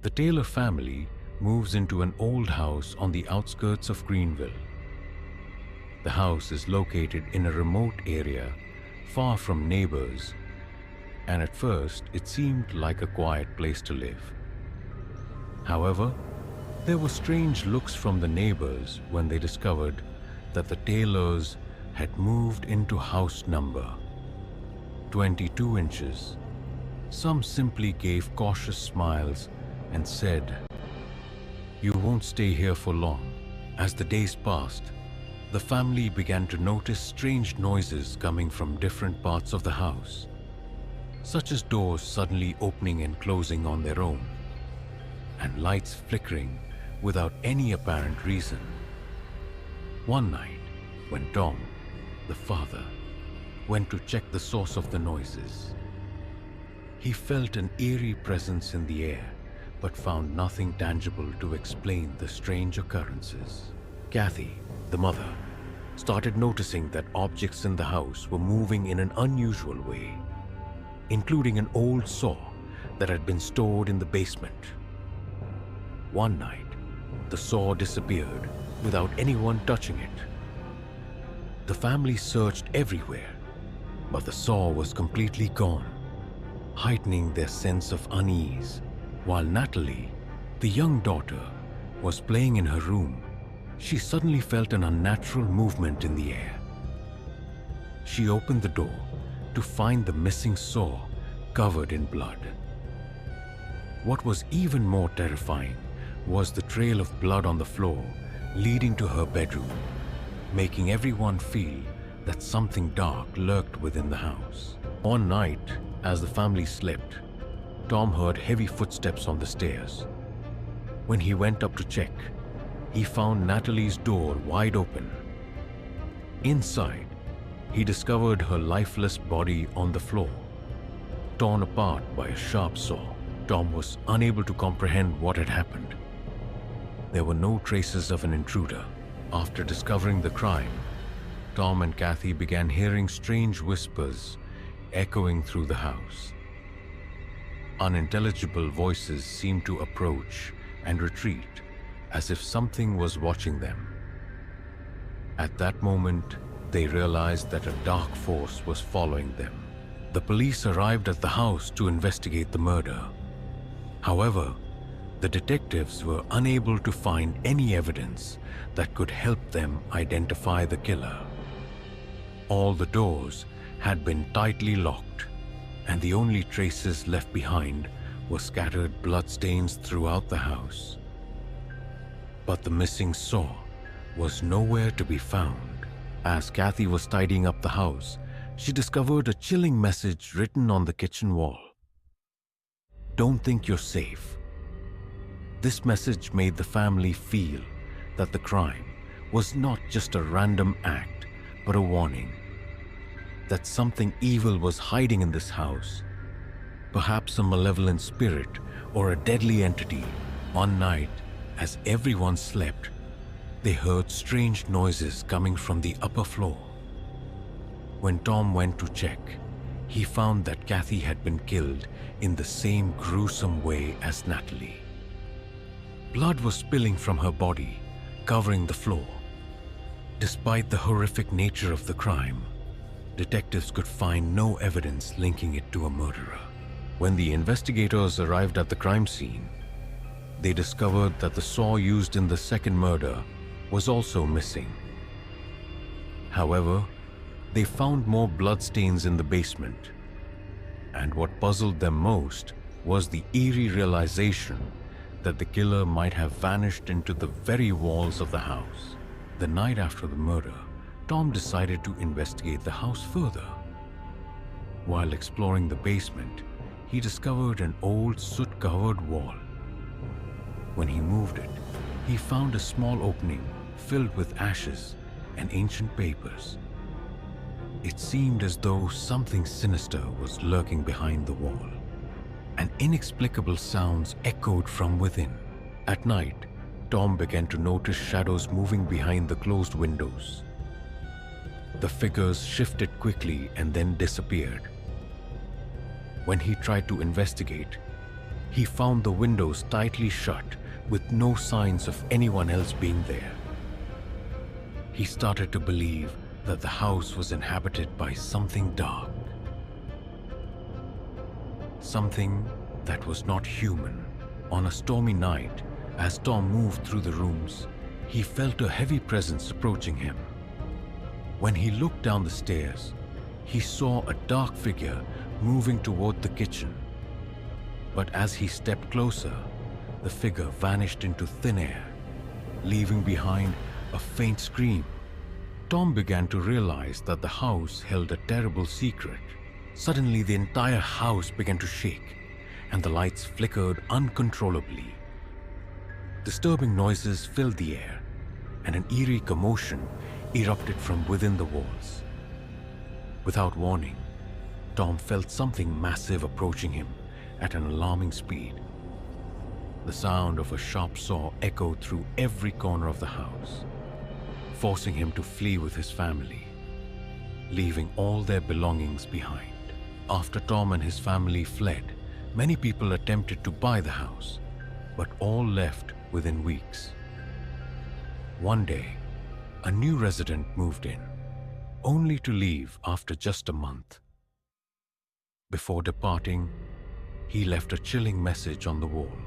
The Taylor family moves into an old house on the outskirts of Greenville. The house is located in a remote area, far from neighbors, and at first it seemed like a quiet place to live. However, there were strange looks from the neighbors when they discovered that the Taylors had moved into house number 22 inches. Some simply gave cautious smiles and said, "You won't stay here for long." As the days passed, the family began to notice strange noises coming from different parts of the house, such as doors suddenly opening and closing on their own, and lights flickering without any apparent reason. One night, when Tom, the father, went to check the source of the noises, he felt an eerie presence in the air, but found nothing tangible to explain the strange occurrences. Kathy, the mother, started noticing that objects in the house were moving in an unusual way, including an old saw that had been stored in the basement. One night, the saw disappeared without anyone touching it. The family searched everywhere, but the saw was completely gone, heightening their sense of unease. While Natalie, the young daughter, was playing in her room, she suddenly felt an unnatural movement in the air. She opened the door to find the missing saw covered in blood. What was even more terrifying was the trail of blood on the floor leading to her bedroom, making everyone feel that something dark lurked within the house. One night, as the family slept, Tom heard heavy footsteps on the stairs. When he went up to check, he found Natalie's door wide open. Inside, he discovered her lifeless body on the floor, torn apart by a sharp saw. Tom was unable to comprehend what had happened. There were no traces of an intruder. After discovering the crime, Tom and Kathy began hearing strange whispers echoing through the house. Unintelligible voices seemed to approach and retreat, as if something was watching them. At that moment, they realized that a dark force was following them. The police arrived at the house to investigate the murder. However, the detectives were unable to find any evidence that could help them identify the killer. All the doors had been tightly locked, and the only traces left behind were scattered bloodstains throughout the house. But the missing saw was nowhere to be found. As Kathy was tidying up the house, she discovered a chilling message written on the kitchen wall. "Don't think you're safe." This message made the family feel that the crime was not just a random act, but a warning that something evil was hiding in this house, perhaps a malevolent spirit or a deadly entity. One night, as everyone slept, they heard strange noises coming from the upper floor. When Tom went to check, he found that Kathy had been killed in the same gruesome way as Natalie. Blood was spilling from her body, covering the floor. Despite the horrific nature of the crime, detectives could find no evidence linking it to a murderer. When the investigators arrived at the crime scene, they discovered that the saw used in the second murder was also missing. However, they found more bloodstains in the basement, and what puzzled them most was the eerie realization that the killer might have vanished into the very walls of the house. The night after the murder, Tom decided to investigate the house further. While exploring the basement, he discovered an old soot-covered wall. When he moved it, he found a small opening filled with ashes and ancient papers. It seemed as though something sinister was lurking behind the wall, and inexplicable sounds echoed from within. At night, Tom began to notice shadows moving behind the closed windows. The figures shifted quickly and then disappeared. When he tried to investigate, He found the windows tightly shut with no signs of anyone else being there. He started to believe that the house was inhabited by something dark. Something that was not human. On a stormy night, as Tom moved through the rooms, he felt a heavy presence approaching him. When he looked down the stairs, he saw a dark figure moving toward the kitchen. But as he stepped closer, the figure vanished into thin air, leaving behind a faint scream. Tom began to realize that the house held a terrible secret. Suddenly, the entire house began to shake, and the lights flickered uncontrollably. Disturbing noises filled the air, and an eerie commotion erupted from within the walls. Without warning, Tom felt something massive approaching him at an alarming speed. The sound of a sharp saw echoed through every corner of the house, forcing him to flee with his family, leaving all their belongings behind. After Tom and his family fled, many people attempted to buy the house, but all left within weeks. One day, a new resident moved in, only to leave after just a month. Before departing, he left a chilling message on the wall.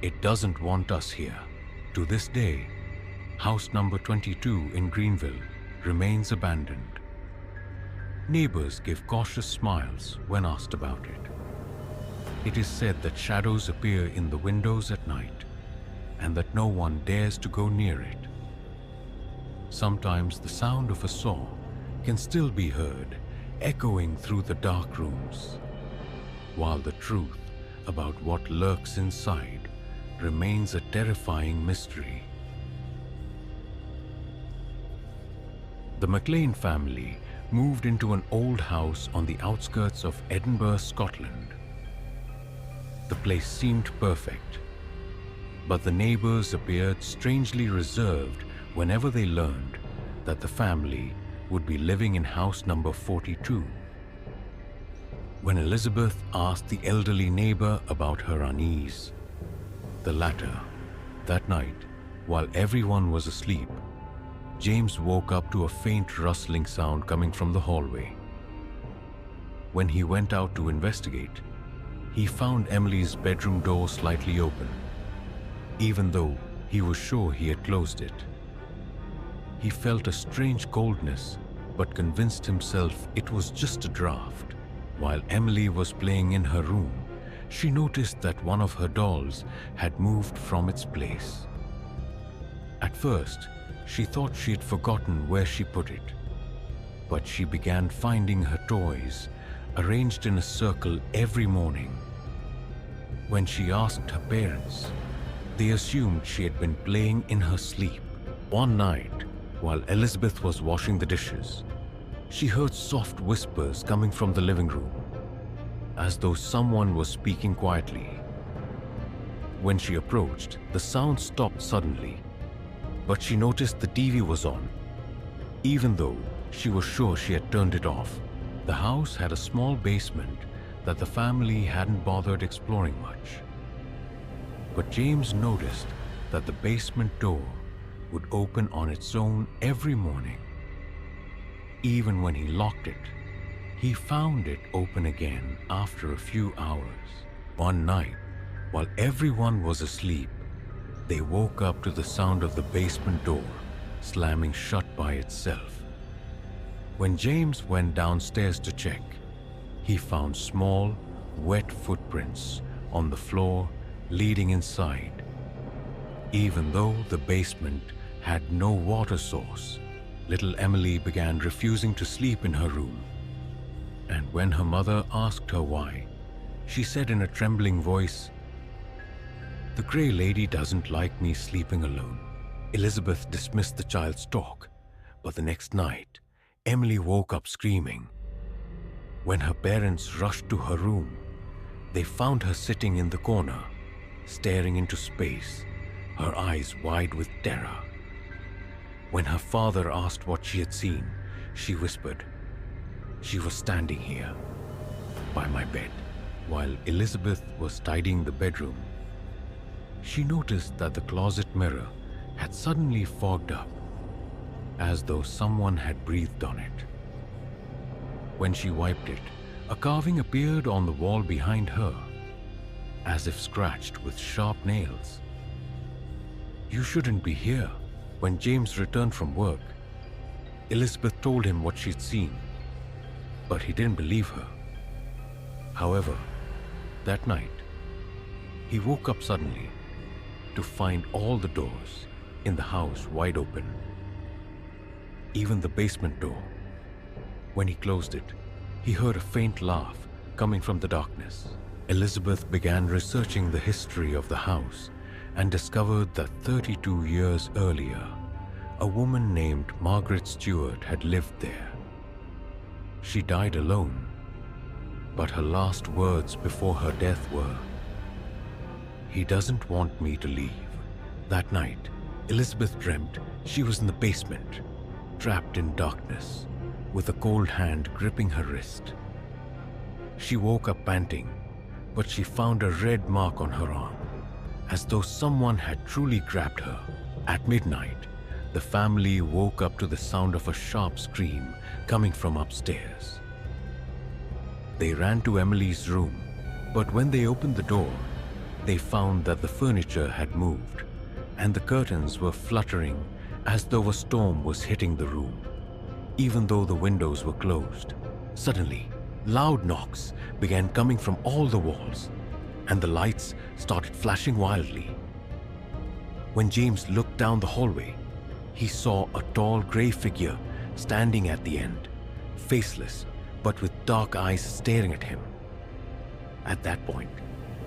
"It doesn't want us here." To this day, house number 22 in Greenville remains abandoned. Neighbors give cautious smiles when asked about it. It is said that shadows appear in the windows at night and that no one dares to go near it. Sometimes the sound of a saw can still be heard echoing through the dark rooms, while the truth about what lurks inside remains a terrifying mystery. The McLean family moved into an old house on the outskirts of Edinburgh, Scotland. The place seemed perfect, but the neighbors appeared strangely reserved whenever they learned that the family would be living in house number 42. When Elizabeth asked the elderly neighbor about her unease, the latter, that night, while everyone was asleep, James woke up to a faint rustling sound coming from the hallway. When he went out to investigate, he found Emily's bedroom door slightly open, even though he was sure he had closed it. He felt a strange coldness, but convinced himself it was just a draft. While Emily was playing in her room, she noticed that one of her dolls had moved from its place. At first, she thought she had forgotten where she put it, but she began finding her toys arranged in a circle every morning. When she asked her parents, they assumed she had been playing in her sleep. One night, while Elizabeth was washing the dishes, she heard soft whispers coming from the living room, as though someone was speaking quietly. When she approached, the sound stopped suddenly, but she noticed the TV was on, even though she was sure she had turned it off. The house had a small basement that the family hadn't bothered exploring much. But James noticed that the basement door would open on its own every morning. Even when he locked it, he found it open again after a few hours. One night, while everyone was asleep, they woke up to the sound of the basement door slamming shut by itself. When James went downstairs to check, he found small, wet footprints on the floor leading inside. Even though the basement had no water source, little Emily began refusing to sleep in her room. And when her mother asked her why, she said in a trembling voice, "The Grey Lady doesn't like me sleeping alone." Elizabeth dismissed the child's talk, but the next night, Emily woke up screaming. When her parents rushed to her room, they found her sitting in the corner, staring into space, her eyes wide with terror. When her father asked what she had seen, she whispered, "She was standing here, by my bed." While Elizabeth was tidying the bedroom, she noticed that the closet mirror had suddenly fogged up, as though someone had breathed on it. When she wiped it, a carving appeared on the wall behind her, as if scratched with sharp nails. "You shouldn't be here." When James returned from work, Elizabeth told him what she'd seen, but he didn't believe her. However, that night, he woke up suddenly to find all the doors in the house wide open, even the basement door. When he closed it, he heard a faint laugh coming from the darkness. Elizabeth began researching the history of the house and discovered that 32 years earlier, a woman named Margaret Stewart had lived there. She died alone, but her last words before her death were, "He doesn't want me to leave." That night, Elizabeth dreamt she was in the basement, trapped in darkness, with a cold hand gripping her wrist. She woke up panting, but she found a red mark on her arm, as though someone had truly grabbed her. At midnight, the family woke up to the sound of a sharp scream coming from upstairs. They ran to Emily's room, but when they opened the door, they found that the furniture had moved, and the curtains were fluttering as though a storm was hitting the room, even though the windows were closed. Suddenly, loud knocks began coming from all the walls, and the lights started flashing wildly. When James looked down the hallway, he saw a tall grey figure standing at the end, faceless but with dark eyes staring at him. At that point,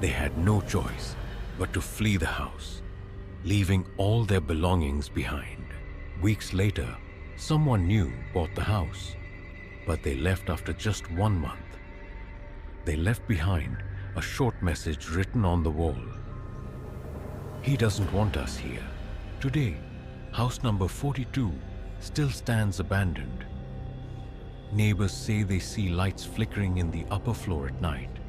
they had no choice but to flee the house, leaving all their belongings behind. Weeks later, someone new bought the house, but they left after just 1 month. They left behind a short message written on the wall. "He doesn't want us here." Today, house number 42 still stands abandoned. Neighbors say they see lights flickering in the upper floor at night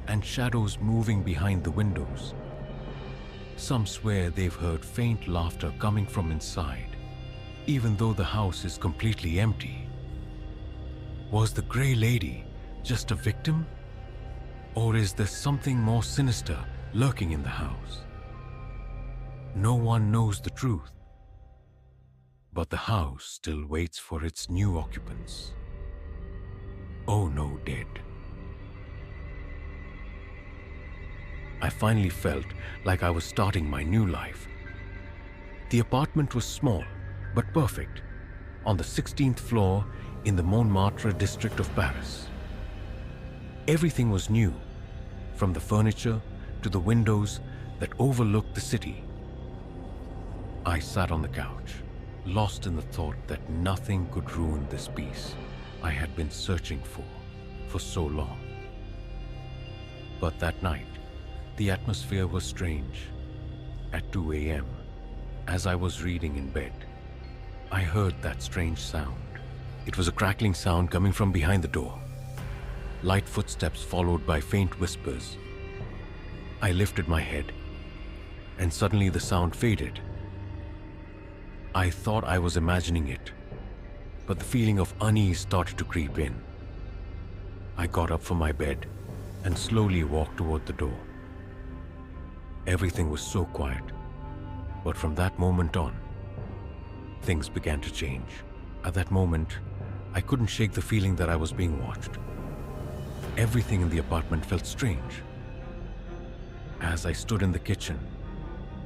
and shadows moving behind the windows. Some swear they've heard faint laughter coming from inside, even though the house is completely empty. Was the Grey Lady just a victim? Or is there something more sinister lurking in the house? No one knows the truth, but the house still waits for its new occupants. Oh no, dead. I finally felt like I was starting my new life. The apartment was small, but perfect, on the 16th floor in the Montmartre district of Paris. Everything was new, from the furniture to the windows that overlooked the city. I sat on the couch, lost in the thought that nothing could ruin this peace I had been searching for so long. But that night, the atmosphere was strange. At 2 a.m., as I was reading in bed, I heard that strange sound. It was a crackling sound coming from behind the door. Light footsteps followed by faint whispers. I lifted my head, and suddenly the sound faded. I thought I was imagining it, but the feeling of unease started to creep in. I got up from my bed and slowly walked toward the door. Everything was so quiet, but from that moment on, things began to change. At that moment, I couldn't shake the feeling that I was being watched. Everything in the apartment felt strange. As I stood in the kitchen,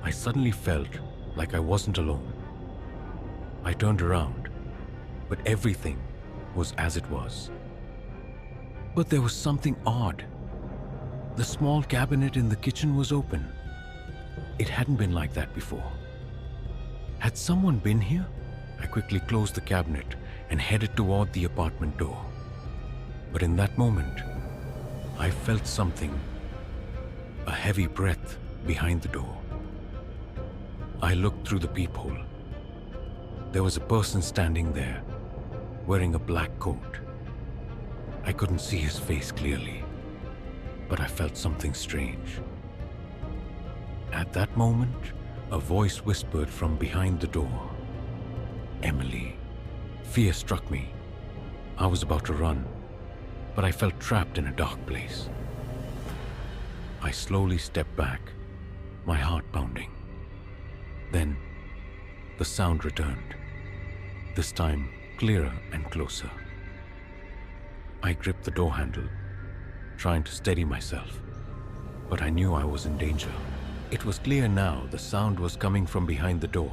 I suddenly felt like I wasn't alone. I turned around, but everything was as it was. But there was something odd. The small cabinet in the kitchen was open. It hadn't been like that before. Had someone been here? I quickly closed the cabinet and headed toward the apartment door. But in that moment, I felt something, a heavy breath behind the door. I looked through the peephole. There was a person standing there, wearing a black coat. I couldn't see his face clearly, but I felt something strange. At that moment, a voice whispered from behind the door, "Emily." Fear struck me. I was about to run, but I felt trapped in a dark place. I slowly stepped back, my heart pounding. Then, the sound returned, this time clearer and closer. I gripped the door handle, trying to steady myself, but I knew I was in danger. It was clear now the sound was coming from behind the door.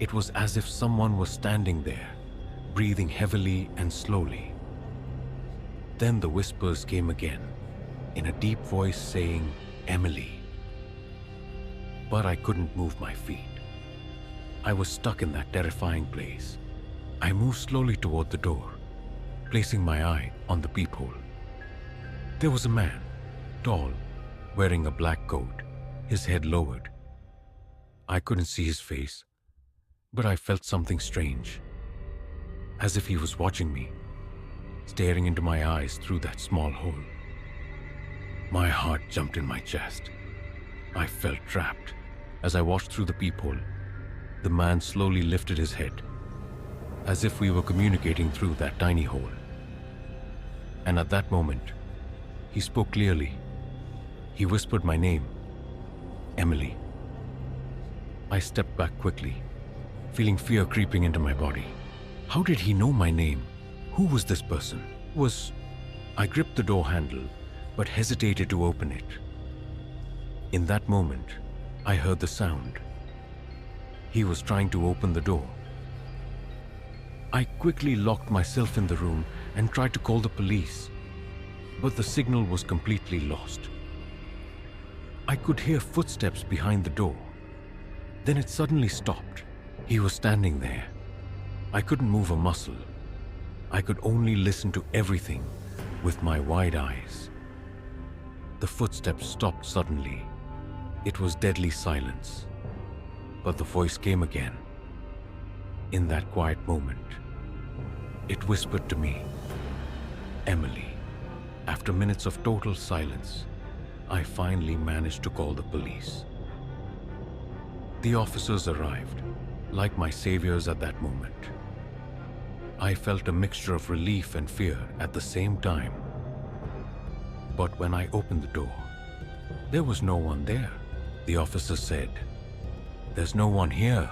It was as if someone was standing there, breathing heavily and slowly. Then the whispers came again, in a deep voice saying, "Emily." But I couldn't move my feet. I was stuck in that terrifying place. I moved slowly toward the door, placing my eye on the peephole. There was a man, tall, wearing a black coat, his head lowered. I couldn't see his face, but I felt something strange, as if he was watching me, staring into my eyes through that small hole. My heart jumped in my chest. I felt trapped. As I watched through the peephole, the man slowly lifted his head, as if we were communicating through that tiny hole. And at that moment, he spoke clearly. He whispered my name, "Emily." I stepped back quickly, feeling fear creeping into my body. How did he know my name? Who was this person? I gripped the door handle, but hesitated to open it. In that moment, I heard the sound. He was trying to open the door. I quickly locked myself in the room and tried to call the police, but the signal was completely lost. I could hear footsteps behind the door. Then it suddenly stopped. He was standing there. I couldn't move a muscle. I could only listen to everything with my wide eyes. The footsteps stopped suddenly. It was deadly silence. But the voice came again. In that quiet moment, it whispered to me, "Emily." After minutes of total silence, I finally managed to call the police. The officers arrived, like my saviors at that moment. I felt a mixture of relief and fear at the same time. But when I opened the door, there was no one there. The officer said, "There's no one here.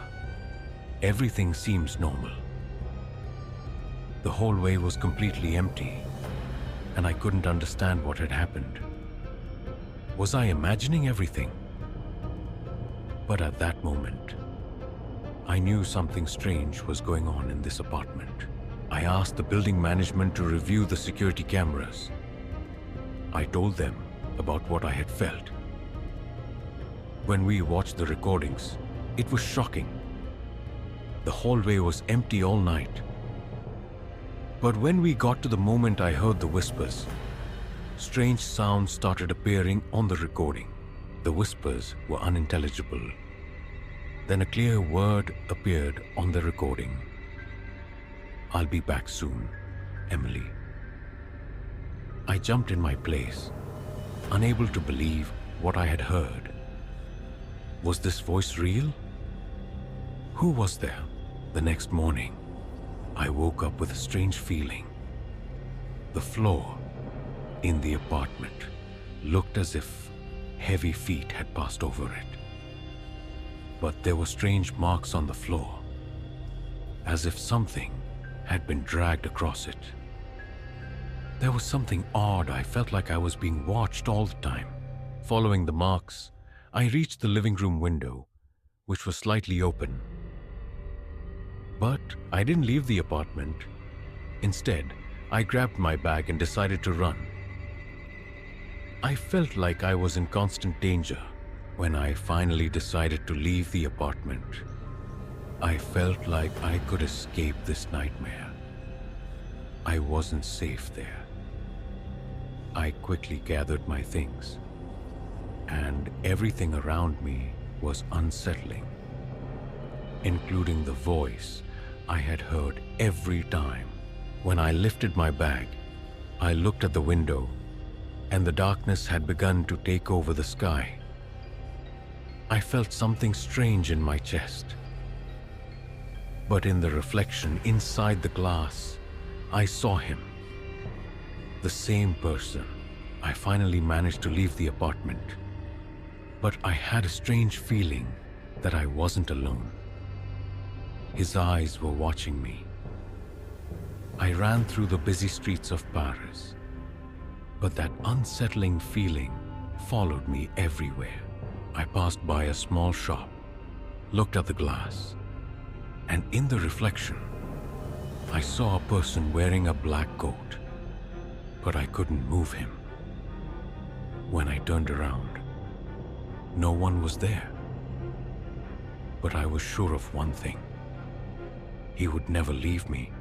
Everything seems normal." The hallway was completely empty, and I couldn't understand what had happened. Was I imagining everything? But at that moment, I knew something strange was going on in this apartment. I asked the building management to review the security cameras. I told them about what I had felt. When we watched the recordings, it was shocking. The hallway was empty all night. But when we got to the moment I heard the whispers, strange sounds started appearing on the recording. The whispers were unintelligible. Then a clear word appeared on the recording. "I'll be back soon, Emily." I jumped in my place, unable to believe what I had heard. Was this voice real? Who was there? The next morning, I woke up with a strange feeling. The floor in the apartment looked as if heavy feet had passed over it. But there were strange marks on the floor, as if something had been dragged across it. There was something odd. I felt like I was being watched all the time. Following the marks, I reached the living room window, which was slightly open. But I didn't leave the apartment. Instead, I grabbed my bag and decided to run. I felt like I was in constant danger. When I finally decided to leave the apartment, I felt like I could escape this nightmare. I wasn't safe there. I quickly gathered my things, and everything around me was unsettling, including the voice I had heard every time. When I lifted my bag, I looked at the window and the darkness had begun to take over the sky. I felt something strange in my chest. But in the reflection inside the glass, I saw him. The same person. I finally managed to leave the apartment. But I had a strange feeling that I wasn't alone. His eyes were watching me. I ran through the busy streets of Paris, but that unsettling feeling followed me everywhere. I passed by a small shop, looked at the glass, and in the reflection, I saw a person wearing a black coat, but I couldn't move him. When I turned around, no one was there. But I was sure of one thing. He would never leave me.